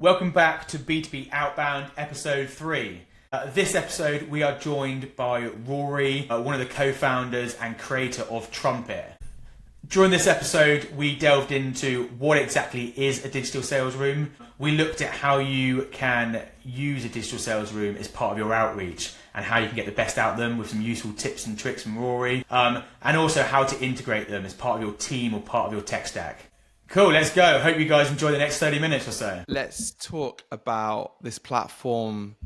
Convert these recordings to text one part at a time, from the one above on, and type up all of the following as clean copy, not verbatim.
Welcome back to B2B Outbound episode 3. This episode we are joined by Rory, one of the co-founders and creator of Trumpet. During this episode we delved into what exactly is a digital sales room. We looked at how you can use a digital sales room as part of your outreach and how you can get the best out of them with some useful tips and tricks from Rory, and also how to integrate them as part of your team or part of your tech stack. Cool, let's go. Hope you guys enjoy the next 30 minutes or so. Let's talk about this platform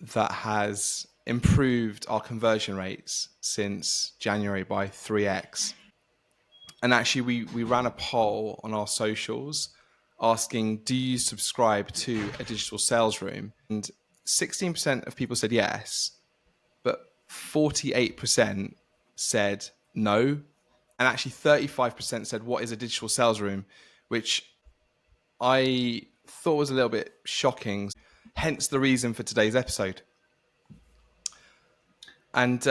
that has improved our conversion rates since January by 3x. And actually, we ran a poll on our socials asking, do you subscribe to a digital sales room? And 16% of people said yes, but 48% said no. And actually 35% said, what is a digital sales room? Which I thought was a little bit shocking. Hence the reason for today's episode. And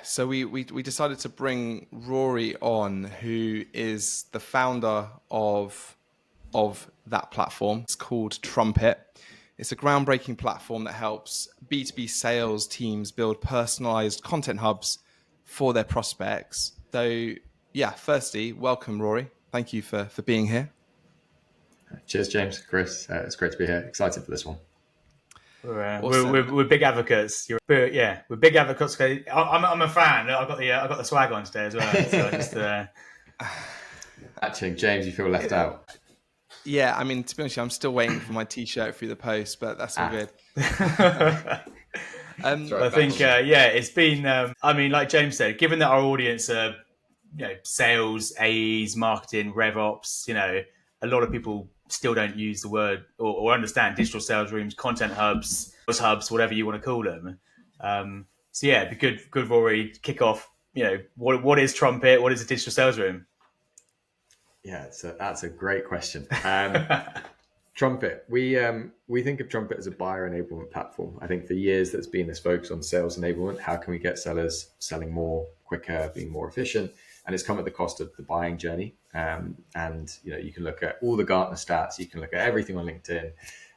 so we decided to bring Rory on, who is the founder of that platform. It's called Trumpet. It's a groundbreaking platform that helps B2B sales teams build personalized content hubs for their prospects. So firstly, welcome, Rory. Thank you for being here. Cheers, James, Chris. It's great to be here. Excited for this one. We're big advocates. We're big advocates. I'm a fan. I got the swag on today as well. So I just Actually, James, you feel left out. Yeah, I mean, to be honest, I'm still waiting for my T-shirt through the post, but that's all good. I think it's been. Like James said, given that our audience are, sales, AEs, marketing, RevOps, a lot of people still don't use the word or understand digital sales rooms, content hubs, whatever you want to call them. It'd be good, Rory, to kick off. What is Trumpet? What is a digital sales room? Yeah, that's a great question. Trumpet, we think of Trumpet as a buyer enablement platform. I think for years there's been this focus on sales enablement. How can we get sellers selling more, quicker, being more efficient? And it's come at the cost of the buying journey. You can look at all the Gartner stats, you can look at everything on LinkedIn,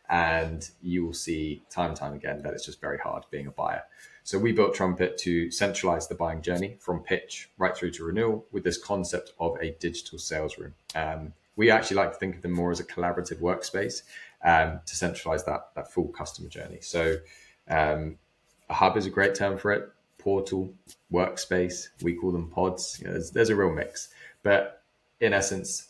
and you will see time and time again that it's just very hard being a buyer. So we built Trumpet to centralize the buying journey from pitch right through to renewal with this concept of a digital sales room. We actually like to think of them more as a collaborative workspace to centralize that full customer journey. So a hub is a great term for it. Portal, workspace, we call them pods. There's a real mix. But in essence,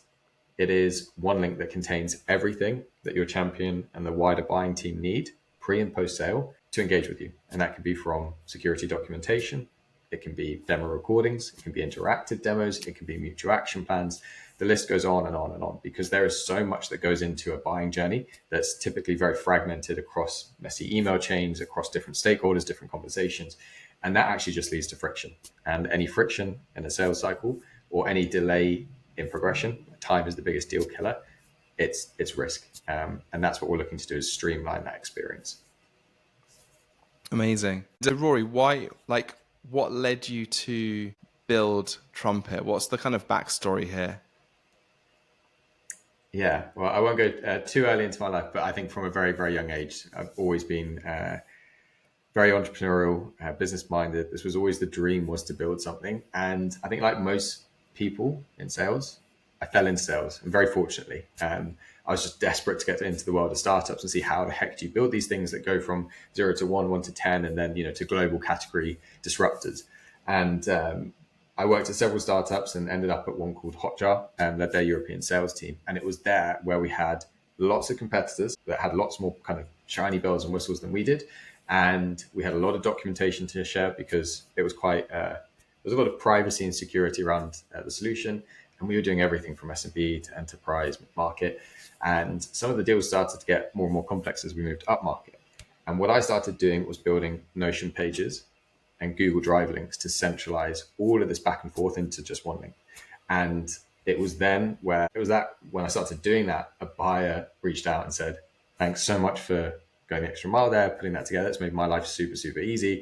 it is one link that contains everything that your champion and the wider buying team need pre and post sale to engage with you. And that can be from security documentation. It can be demo recordings. It can be interactive demos. It can be mutual action plans. The list goes on and on and on because there is so much that goes into a buying journey that's typically very fragmented across messy email chains, across different stakeholders, different conversations. And that actually just leads to friction. And any friction in a sales cycle or any delay in progression, time is the biggest deal killer. It's risk. And that's what we're looking to do, is streamline that experience. Amazing. So Rory, what led you to build Trumpet? What's the kind of backstory here? Yeah, well, I won't go too early into my life, but I think from a very, very young age, I've always been very entrepreneurial, business-minded. This was always the dream, was to build something. And I think like most people in sales, I fell into sales, and very fortunately. I was just desperate to get into the world of startups and see how the heck do you build these things that go from 0 to 1, 1 to 10, and then to global category disruptors. And I worked at several startups and ended up at one called Hotjar and led their European sales team. And it was there where we had lots of competitors that had lots more kind of shiny bells and whistles than we did. And we had a lot of documentation to share because it was there was a lot of privacy and security around the solution. And we were doing everything from SMB to enterprise, market. And some of the deals started to get more and more complex as we moved up market. And what I started doing was building Notion pages and Google Drive links to centralize all of this back and forth into just one link. And it was when I started doing that, a buyer reached out and said, thanks so much for going the extra mile there, putting that together. It's made my life super, super easy.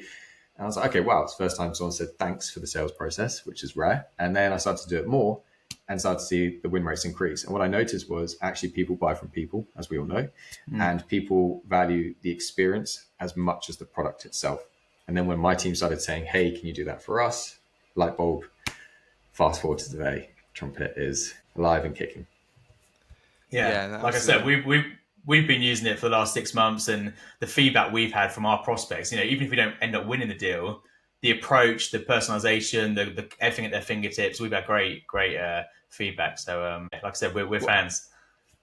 And I was like, okay, wow, it's the first time someone said thanks for the sales process, which is rare. And then I started to do it more. and started to see the win rates increase. And what I noticed was actually people buy from people, as we all know, and people value the experience as much as the product itself. And then when my team started saying, hey, can you do that for us? Light bulb, fast forward to today, Trumpet is alive and kicking. Yeah, no, like absolutely. I said, we've been using it for the last 6 months, and the feedback we've had from our prospects, even if we don't end up winning the deal, the approach, the personalization, the everything at their fingertips, we've had great feedback. So, like I said, we're fans.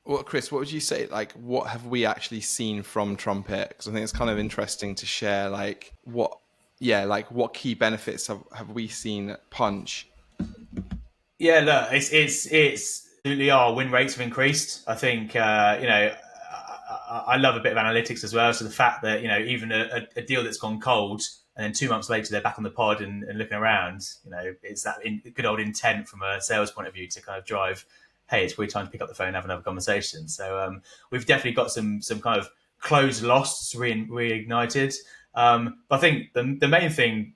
Well, Chris, what would you say? Like, what have we actually seen from Trumpet? Because I think it's kind of interesting to share, like, what key benefits have we seen at Punch? Yeah, look, it's absolutely our win rates have increased. I think I love a bit of analytics as well. So the fact that even a deal that's gone cold and then 2 months later they're back on the pod and looking around, it's that good old intent from a sales point of view to kind of drive. Hey, it's really time to pick up the phone and have another conversation. So we've definitely got some kind of closed losts reignited. But I think the main thing,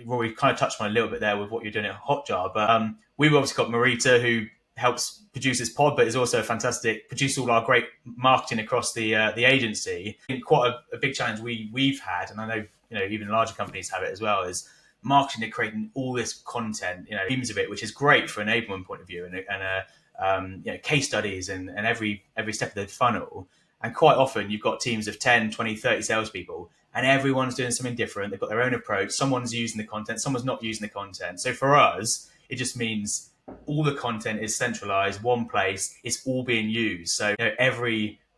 Rory kind of touched on a little bit there with what you're doing at Hotjar, but we've obviously got Marita, who helps produce this pod, but is also a fantastic produce all our great marketing across the agency. I think quite a big challenge we've had, and I know even larger companies have it as well, is marketing and creating all this content, themes of it, which is great for enablement point of view and case studies and every step of the funnel. And quite often you've got teams of 10, 20, 30 salespeople, and everyone's doing something different. They've got their own approach. Someone's using the content, someone's not using the content. So for us, it just means all the content is centralized, one place, it's all being used. So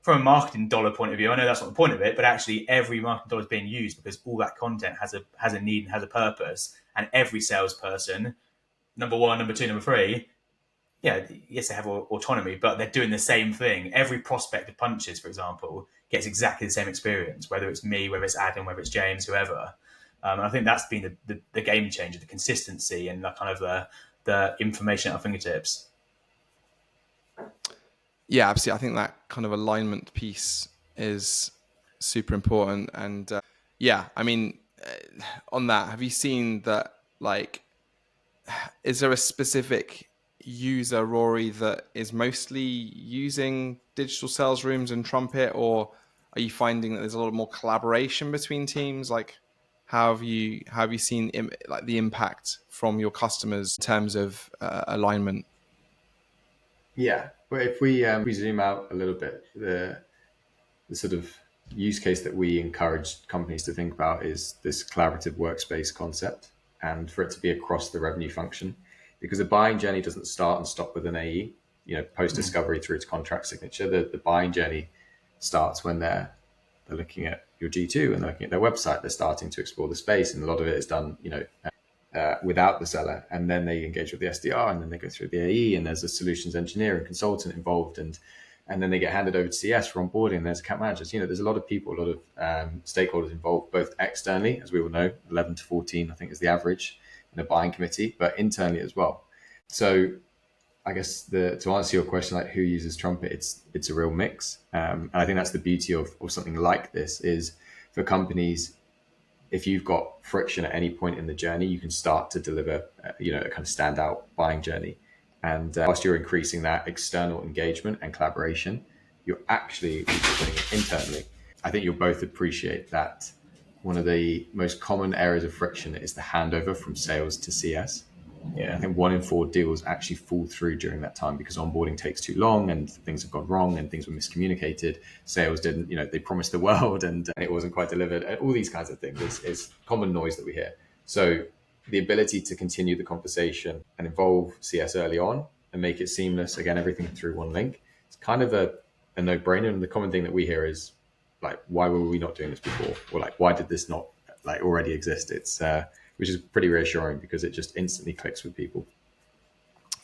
from a marketing dollar point of view, I know that's not the point of it, but actually every marketing dollar is being used because all that content has a need and has a purpose. And every salesperson, number one, number two, number three, yes, they have autonomy, but they're doing the same thing. Every prospect of Punches, for example, gets exactly the same experience, whether it's me, whether it's Adam, whether it's James, whoever. And I think that's been the game changer, the consistency and the kind of the information at our fingertips. Yeah, absolutely. I think that kind of alignment piece is super important. And on that, have you seen that, like, is there a specific user, Rory, that is mostly using digital sales rooms and Trumpet, or are you finding that there's a lot more collaboration between teams? Like, how have you seen the impact from your customers in terms of alignment? Yeah, but if we zoom out a little bit, the sort of use case that we encourage companies to think about is this collaborative workspace concept, and for it to be across the revenue function, because the buying journey doesn't start and stop with an AE. Post discovery through to contract signature, the buying journey starts when they're looking at your G2 and they're looking at their website. They're starting to explore the space, and a lot of it is done, without the seller, and then they engage with the SDR, and then they go through the AE, and there's a solutions engineer and consultant involved, and then they get handed over to CS for onboarding. There's account managers. There's a lot of people, a lot of stakeholders involved, both externally, as we all know, 11 to 14, I think, is the average in a buying committee, but internally as well. So I guess to answer your question, like who uses Trumpet, it's a real mix. And I think that's the beauty of something like this is for companies, if you've got friction at any point in the journey, you can start to deliver, a kind of standout buying journey. And whilst you're increasing that external engagement and collaboration, you're actually doing it internally. I think you'll both appreciate that one of the most common areas of friction is the handover from sales to CS. Yeah. I think 1 in 4 deals actually fall through during that time because onboarding takes too long and things have gone wrong and things were miscommunicated. Sales didn't, they promised the world and it wasn't quite delivered. And all these kinds of things is common noise that we hear. So the ability to continue the conversation and involve CS early on and make it seamless, again, everything through one link, it's kind of a no-brainer. And the common thing that we hear is like, why were we not doing this before? Or like, why did this not already exist? It's which is pretty reassuring because it just instantly clicks with people.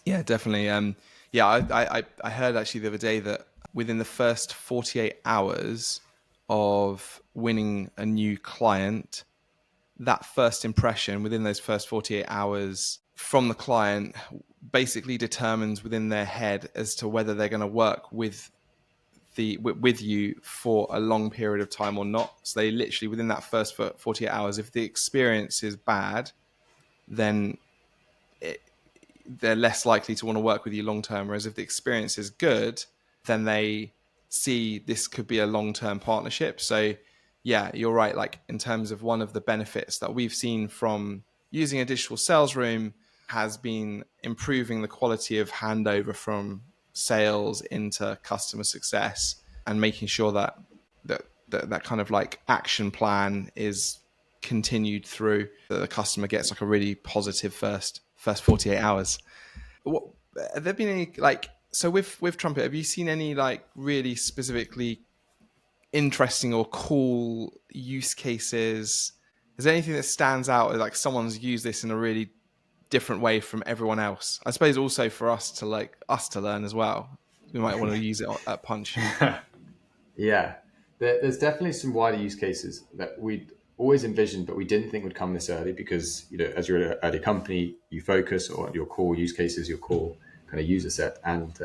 Yeah, definitely. I heard actually the other day that within the first 48 hours of winning a new client, that first impression within those first 48 hours from the client basically determines within their head as to whether they're going to work with you for a long period of time or not. So they literally, within that first 48 hours, if the experience is bad, then they're less likely to want to work with you long term. Whereas if the experience is good, then they see this could be a long-term partnership. So yeah, you're right. Like in terms of one of the benefits that we've seen from using a digital sales room has been improving the quality of handover from sales into customer success and making sure that kind of like action plan is continued through, that the customer gets like a really positive first 48 hours. What have there been any like, so with Trumpet, have you seen any like really specifically interesting or cool use cases? Is there anything that stands out, like someone's used this in a really different way from everyone else? I suppose also for us to learn as well. We might want to use it at Punch. Yeah, there's definitely some wider use cases that we'd always envisioned, but we didn't think would come this early because, as you're an early company, you focus on your core use cases, your core kind of user set. And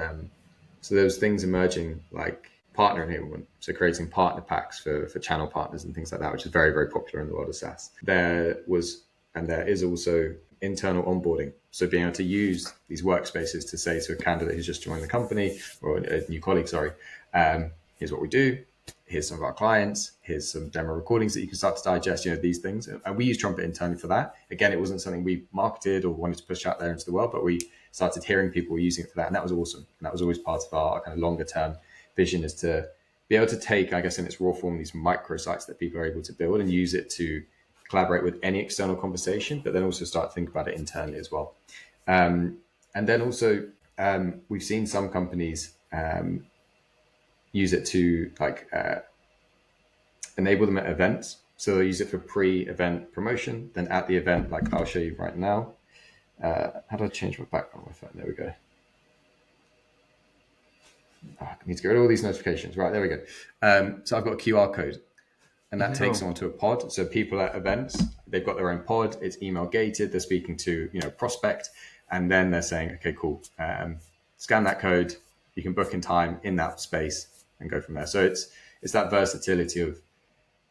so there was things emerging like partner enablement. So creating partner packs for channel partners and things like that, which is very, very popular in the world of SaaS. There is also internal onboarding. So being able to use these workspaces to say to a candidate who's just joined the company or a new colleague, here's what we do. Here's some of our clients. Here's some demo recordings that you can start to digest, these things. And we use Trumpet internally for that. Again, it wasn't something we marketed or wanted to push out there into the world, but we started hearing people using it for that. And that was awesome. And that was always part of our kind of longer term vision, is to be able to take, I guess, in its raw form, these microsites that people are able to build and use it to collaborate with any external conversation, but then also start to think about it internally as well. And then also, we've seen some companies use it to enable them at events. So they'll use it for pre-event promotion. Then at the event, like I'll show you right now. How do I change my background on my phone? There we go. I need to get rid of all these notifications. Right, there we go. So I've got a QR code, and that takes them onto a pod. So people at events, they've got their own pod. It's email gated. They're speaking to prospect, and then they're saying, okay, cool. Scan that code. You can book in time in that space and go from there. So it's that versatility of,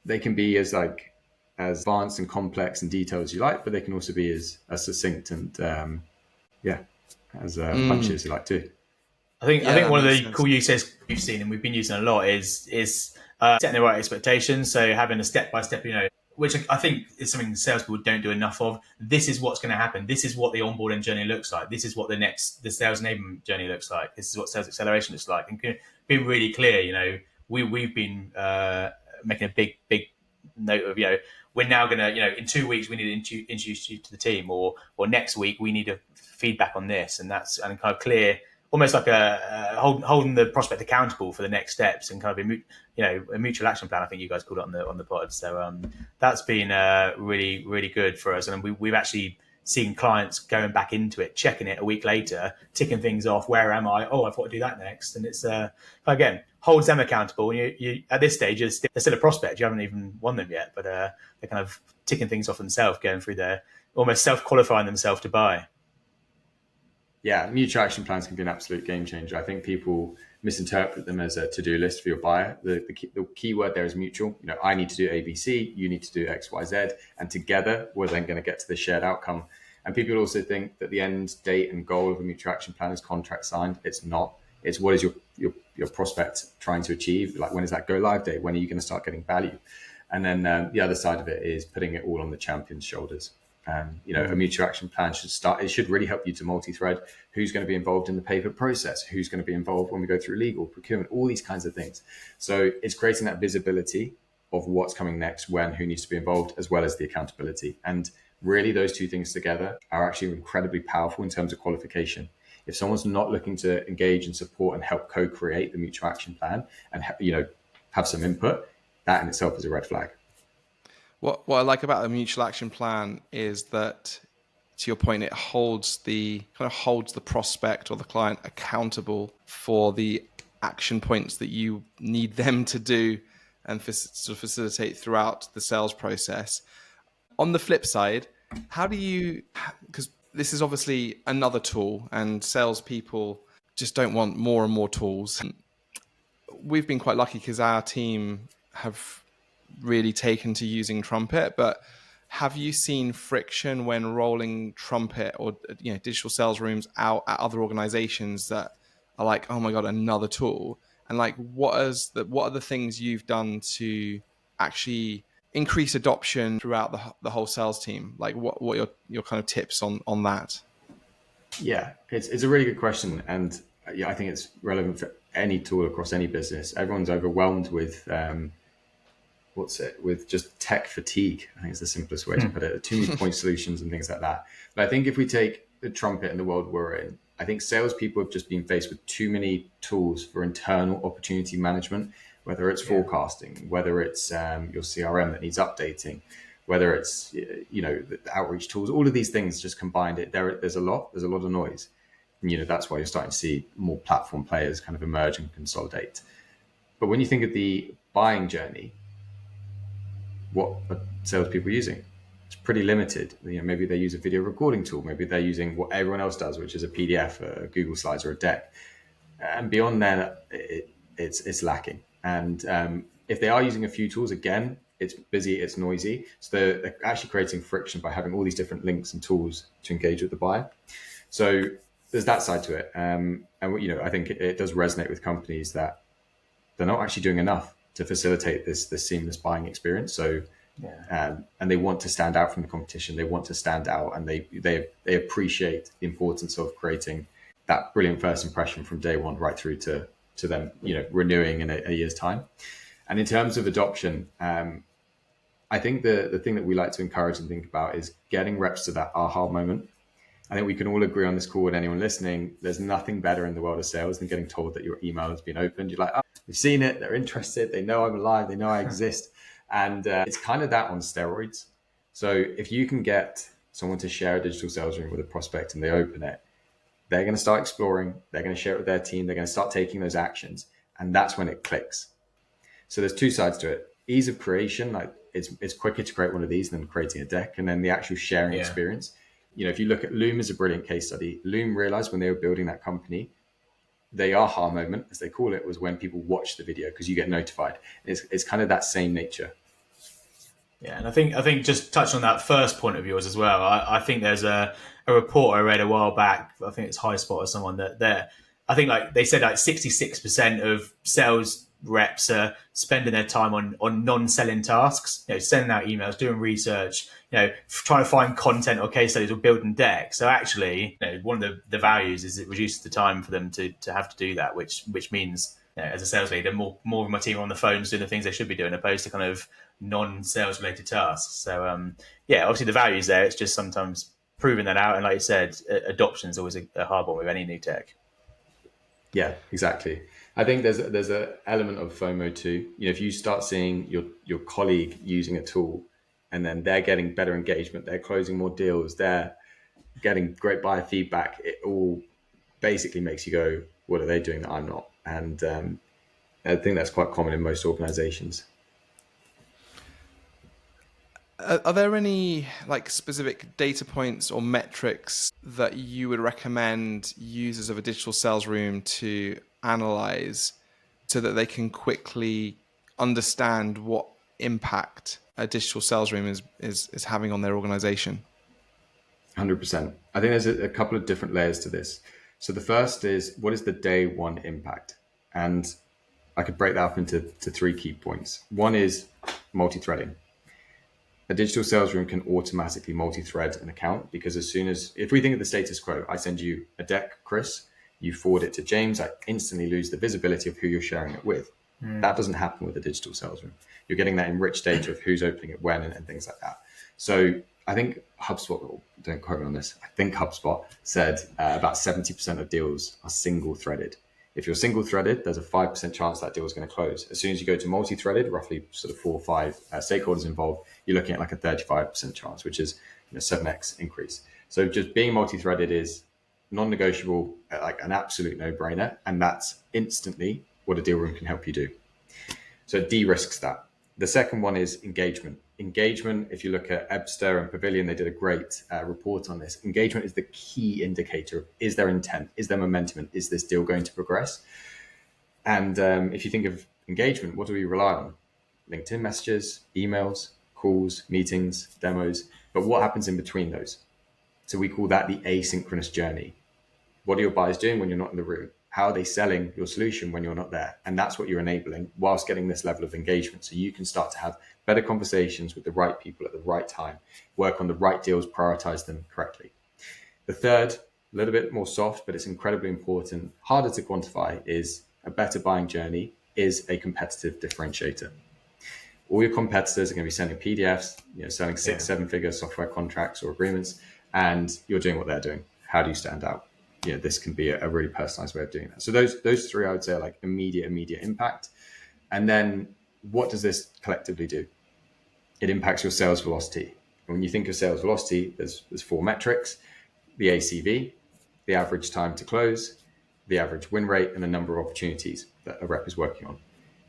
they can be as advanced and complex and detailed as you like, but they can also be as succinct and punchy as you like too. I think one of the cool use cases we've seen and we've been using a lot is setting the right expectations. So having a step by step, which I think is something salespeople don't do enough of. This is what's going to happen. This is what the onboarding journey looks like. This is what the sales enablement journey looks like. This is what sales acceleration looks like. And being really clear, we've been making a big note of, we're now going to, in 2 weeks, we need to introduce you to the team, or next week we need a feedback on this. And that's kind of clear, almost like holding the prospect accountable for the next steps, and kind of a mutual action plan. I think you guys called it on the pod. So that's been really, really good for us. And we've actually seen clients going back into it, checking it a week later, ticking things off. Where am I? Oh, I've got to do that next. And it's again, holds them accountable. And you at this stage, they're still a prospect. You haven't even won them yet, but they're kind of ticking things off themselves, going through their almost self-qualifying themselves to buy. Yeah, mutual action plans can be an absolute game changer. I think people misinterpret them as a to-do list for your buyer. The key word there is mutual. I need to do ABC, you need to do X, Y, Z, and together we're then going to get to the shared outcome. And people also think that the end date and goal of a mutual action plan is contract signed. It's not. It's what is your prospect trying to achieve? Like, when is that go live date? When are you going to start getting value? And then the other side of it is putting it all on the champion's shoulders. A mutual action plan should really help you to multi-thread who's going to be involved in the paper process, who's going to be involved when we go through legal, procurement, all these kinds of things. So it's creating that visibility of what's coming next, when, who needs to be involved, as well as the accountability. And really those two things together are actually incredibly powerful in terms of qualification. If someone's not looking to engage and support and help co-create the mutual action plan and have some input, that in itself is a red flag. What I like about the mutual action plan is that, to your point, it holds the prospect or the client accountable for the action points that you need them to do and to facilitate throughout the sales process. On the flip side, how do you, because this is obviously another tool and salespeople just don't want more and more tools. We've been quite lucky because our team have really taken to using Trumpet, but have you seen friction when rolling Trumpet or digital sales rooms out at other organizations that are like, oh my god, another tool? And like, what are the things you've done to actually increase adoption throughout the whole sales team? Like, what are your kind of tips on that? Yeah, it's a really good question, and yeah, I think it's relevant for any tool across any business. Everyone's overwhelmed with with just tech fatigue. I think it's the simplest way to put it. Too many point solutions and things like that. But I think if we take the Trumpet and the world we're in, I think salespeople have just been faced with too many tools for internal opportunity management, whether it's forecasting, whether it's your CRM that needs updating, whether it's the outreach tools. All of these things just combined, there's a lot of noise. And, that's why you're starting to see more platform players kind of emerge and consolidate. But when you think of the buying journey, what are salespeople using? It's pretty limited. Maybe they use a video recording tool. Maybe they're using what everyone else does, which is a PDF, a Google Slides, or a deck. And beyond that, it's lacking. And if they are using a few tools, again, it's busy, it's noisy. So they're actually creating friction by having all these different links and tools to engage with the buyer. So there's that side to it. And I think it does resonate with companies that they're not actually doing enough to facilitate this seamless buying experience. So, and they want to stand out from the competition. They want to stand out, and they appreciate the importance of creating that brilliant first impression from day one right through to them, renewing in a year's time. And in terms of adoption, I think the thing that we like to encourage and think about is getting reps to that aha moment. I think we can all agree on this call, and anyone listening, there's nothing better in the world of sales than getting told that your email has been opened. You're like, oh, they've seen it, they're interested, they know I'm alive, they know I exist. And it's kind of that on steroids. So if you can get someone to share a digital sales room with a prospect and they open it, they're going to start exploring, they're going to share it with their team, they're going to start taking those actions. And that's when it clicks. So there's two sides to it. Ease of creation, like it's quicker to create one of these than creating a deck, and then the actual sharing experience. If you look at Loom as a brilliant case study, Loom realized when they were building that company, the aha moment, as they call it, was when people watch the video because you get notified. It's kind of that same nature. Yeah, and I think just touch on that first point of yours as well. I think there's a report I read a while back. I think it's HighSpot or someone I think like they said like 66% of sales reps are spending their time on non-selling tasks, sending out emails, doing research, trying to find content or case studies or building decks. So actually, one of the values is it reduces the time for them to have to do that, which means as a sales leader, more of my team are on the phones doing the things they should be doing, opposed to kind of non-sales related tasks. So obviously the value is there. It's just sometimes proving that out, and like you said, adoption is always a hard one with any new tech. Yeah, exactly. I think there's an element of FOMO too. If you start seeing your colleague using a tool, and then they're getting better engagement, they're closing more deals, they're getting great buyer feedback, it all basically makes you go, what are they doing that I'm not? And I think that's quite common in most organizations. Are there any like specific data points or metrics that you would recommend users of a digital sales room to analyze so that they can quickly understand what impact a digital sales room is having on their organization? 100%. I think there's a couple of different layers to this. So the first is, what is the day one impact? And I could break that up into three key points. One is multi-threading. A digital sales room can automatically multi-thread an account, because if we think of the status quo, I send you a deck, Chris, you forward it to James, I instantly lose the visibility of who you're sharing it with. That doesn't happen with a digital sales room. You're getting that enriched data of who's opening it when and things like that. So I think HubSpot, don't quote me on this, I think HubSpot said about 70% of deals are single threaded. If you're single threaded, there's a 5% chance that deal is going to close. As soon as you go to multi-threaded, roughly sort of 4 or 5 stakeholders involved, you're looking at like a 35% chance, which is 7x increase. So just being multi-threaded is non-negotiable, like an absolute no-brainer. And that's instantly what a deal room can help you do. So it de-risks that. The second one is engagement. Engagement, if you look at Ebster and Pavilion, they did a great report on this. Engagement is the key indicator of, is there intent? Is there momentum? Is this deal going to progress? And if you think of engagement, what do we rely on? LinkedIn messages, emails, calls, meetings, demos. But what happens in between those? So we call that the asynchronous journey. What are your buyers doing when you're not in the room? How are they selling your solution when you're not there? And that's what you're enabling whilst getting this level of engagement. So you can start to have better conversations with the right people at the right time, work on the right deals, prioritize them correctly. The third, a little bit more soft, but it's incredibly important, harder to quantify, is a better buying journey is a competitive differentiator. All your competitors are going to be sending PDFs, selling 6-7-figure software contracts or agreements, and you're doing what they're doing. How do you stand out? This can be a really personalized way of doing that. So those three, I would say, are like immediate impact. And then what does this collectively do? It impacts your sales velocity. And when you think of sales velocity, there's 4 metrics: the ACV, the average time to close, the average win rate, and the number of opportunities that a rep is working on.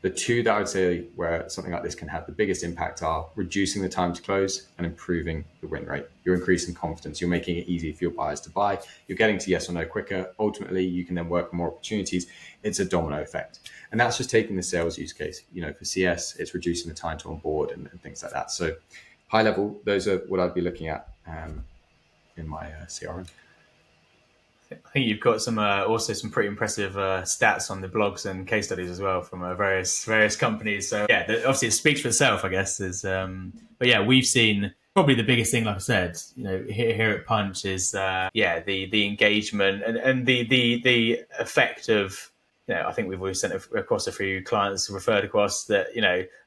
The 2 that I would say where something like this can have the biggest impact are reducing the time to close and improving the win rate. You're increasing confidence. You're making it easy for your buyers to buy. You're getting to yes or no quicker. Ultimately, you can then work on more opportunities. It's a domino effect. And that's just taking the sales use case. For CS, it's reducing the time to onboard and things like that. So high level, those are what I'd be looking at in my CRM. I think you've got some also some pretty impressive stats on the blogs and case studies as well from various companies. So obviously it speaks for itself, I guess. But yeah, we've seen probably the biggest thing, like I said, here at Punch is the engagement and the effect of. I think we've always sent across a few clients referred across that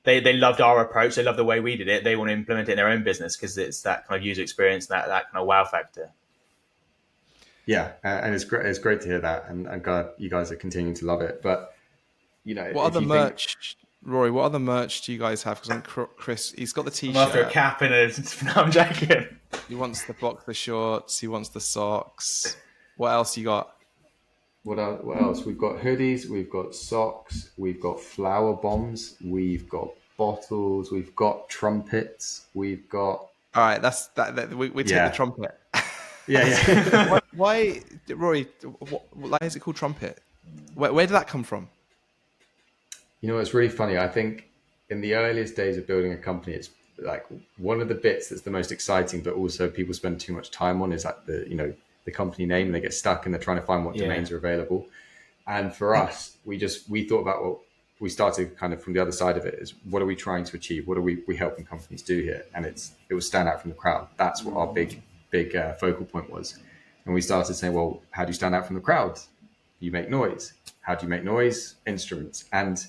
they loved our approach. They loved the way we did it. They want to implement it in their own business because it's that kind of user experience, that kind of wow factor. Yeah, and it's great. It's great to hear that, and I'm glad you guys are continuing to love it. But what other merch, Rory? What other merch do you guys have? Because Chris, he's got the T-shirt. I'm after a cap and I'm joking. He wants the boxer shorts. He wants the socks. What else you got? What else? We've got hoodies. We've got socks. We've got flower bombs. We've got bottles. We've got trumpets. We've got. All right, that's that. We take the trumpet. Yeah. Why, Rory? Why is it called Trumpet? Where did that come from? It's really funny. I think in the earliest days of building a company, it's like one of the bits that's the most exciting, but also people spend too much time on is like the company name, and they get stuck and they're trying to find what domains are available. And for us, we thought about we started kind of from the other side of it is what are we trying to achieve? What are we helping companies do here? And it was stand out from the crowd. That's what our big focal point was. And we started saying, well, how do you stand out from the crowd? You make noise. How do you make noise? Instruments. And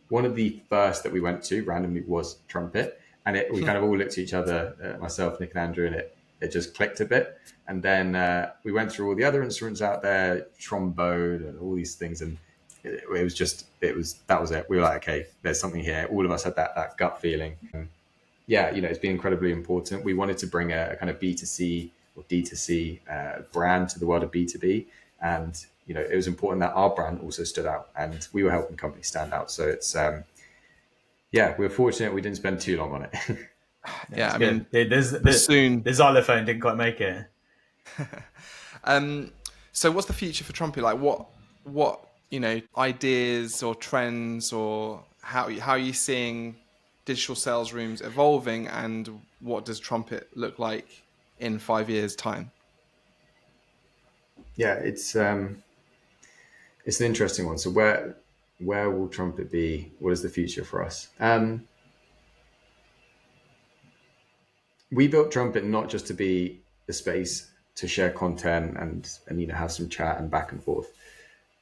one of the first that we went to randomly was Trumpet. And we kind of all looked at each other, myself, Nick and Andrew, and it just clicked a bit. And then we went through all the other instruments out there, trombone and all these things. And that was it. We were like, okay, there's something here. All of us had that gut feeling. It's been incredibly important. We wanted to bring a kind of B2C or D2C brand to the world of B2B. And, it was important that our brand also stood out and we were helping companies stand out. So it's, we were fortunate we didn't spend too long on it. I mean, the xylophone didn't quite make it. So what's the future for Trumpet? Like what ideas or trends, or how are you seeing digital sales rooms evolving, and what does Trumpet look like in 5 years' time? Yeah, it's an interesting one. So where will Trumpet be? What is the future for us? We built Trumpet not just to be a space to share content and have some chat and back and forth.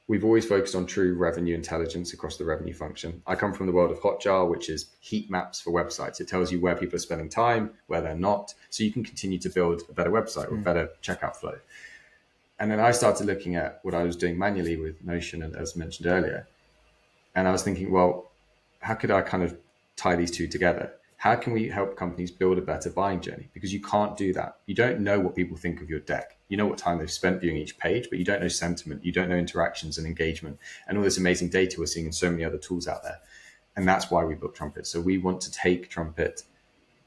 We've always focused on true revenue intelligence across the revenue function. I come from the world of Hotjar, which is heat maps for websites. It tells you where people are spending time, where they're not, so you can continue to build a better website or better checkout flow. And then I started looking at what I was doing manually with Notion, and as mentioned earlier, and I was thinking, well, how could I kind of tie these two together? How can we help companies build a better buying journey? Because you can't do that. You don't know what people think of your deck. You know what time they've spent viewing each page, but you don't know sentiment. You don't know interactions and engagement and all this amazing data we're seeing in so many other tools out there. And that's why we built Trumpet. So we want to take Trumpet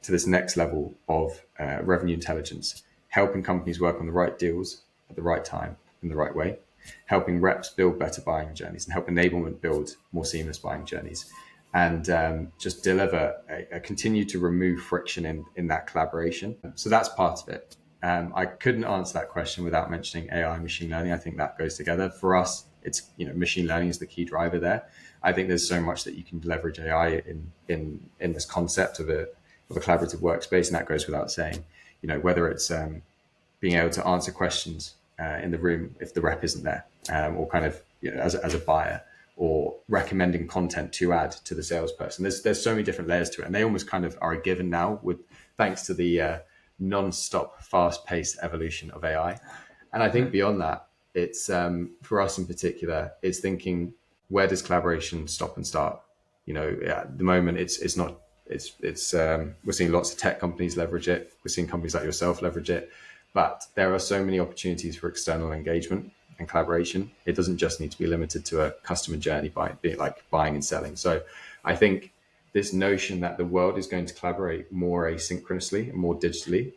to this next level of revenue intelligence, helping companies work on the right deals at the right time in the right way, helping reps build better buying journeys, and help enablement build more seamless buying journeys. and just deliver continue to remove friction in that collaboration. So that's part of it. I couldn't answer that question without mentioning AI and machine learning. I think that goes together. For us, it's, machine learning is the key driver there. I think there's so much that you can leverage AI in this concept of a collaborative workspace, and that goes without saying. Whether it's being able to answer questions in the room if the rep isn't there, or kind of as a buyer, or recommending content to add to the salesperson. There's so many different layers to it, and they almost kind of are a given now, with thanks to the non-stop, fast-paced evolution of AI. And I think beyond that, it's for us in particular, it's thinking, where does collaboration stop and start? At the moment, it's not. We're seeing lots of tech companies leverage it. We're seeing companies like yourself leverage it, but there are so many opportunities for external engagement and collaboration. It doesn't just need to be limited to a customer journey be it like buying and selling. So I think this notion that the world is going to collaborate more asynchronously and more digitally,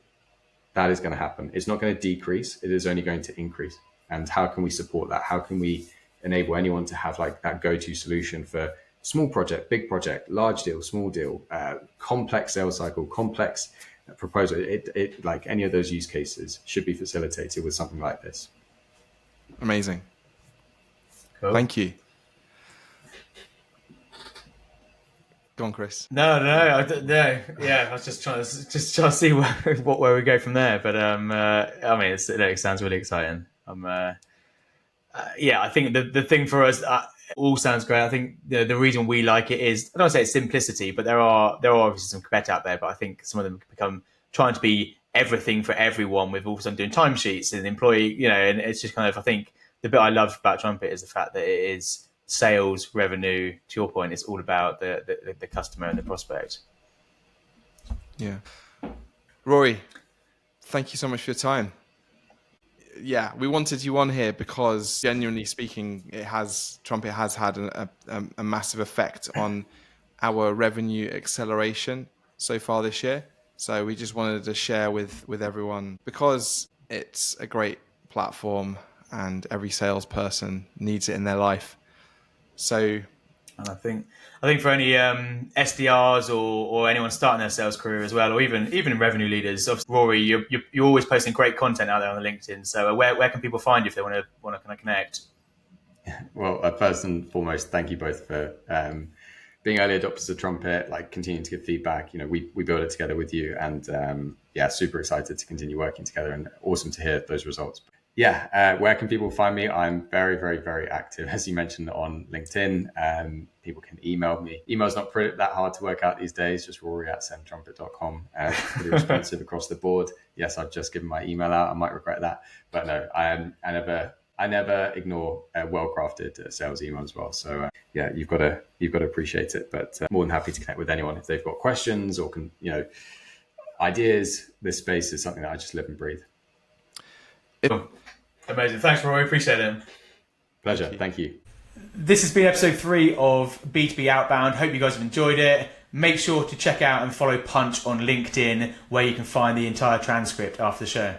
that is going to happen. It's not going to decrease. It is only going to increase. And how can we support that? How can we enable anyone to have like that go-to solution for small project, big project, large deal, small deal, complex sales cycle, complex proposal? It like any of those use cases should be facilitated with something like this. Amazing. Cool. Thank you. Go on, Chris. No. Yeah, I was just trying to see where we go from there. But I mean, it sounds really exciting. I think the thing for us all sounds great. I think the reason we like it is, I don't say it's simplicity, but there are obviously some competitors out there. But I think some of them become trying to be everything for everyone, with also doing timesheets and employee, and it's just kind of, I think the bit I love about Trumpet is the fact that it is sales, revenue. To your point, it's all about the customer and the prospect. Yeah. Rory, thank you so much for your time. Yeah, we wanted you on here because, genuinely speaking, Trumpet has had a massive effect on our revenue acceleration so far this year. So we just wanted to share with everyone, because it's a great platform and every salesperson needs it in their life. So, and I think for any SDRs or anyone starting their sales career as well, or even revenue leaders, obviously, Rory, you're always posting great content out there on the LinkedIn. So where can people find you if they want to kind of connect? Well, first and foremost, thank you both for being early adopters of Trumpet, like continuing to give feedback. We build it together with you, and super excited to continue working together, and awesome to hear those results. Where can people find me? I'm very, very, very active, as you mentioned, on LinkedIn. People can email me. Email's not that hard to work out these days, just rory@sendtrumpet.com. Pretty responsive across the board. Yes, I've just given my email out. I might regret that, but no, I never ignore a well-crafted sales email as well. So you've got to appreciate it. But more than happy to connect with anyone if they've got questions or ideas. This space is something that I just live and breathe. Amazing. Thanks, Rory. Appreciate it. Pleasure. Thank you. This has been episode 3 of B2B Outbound. Hope you guys have enjoyed it. Make sure to check out and follow Punch on LinkedIn, where you can find the entire transcript after the show.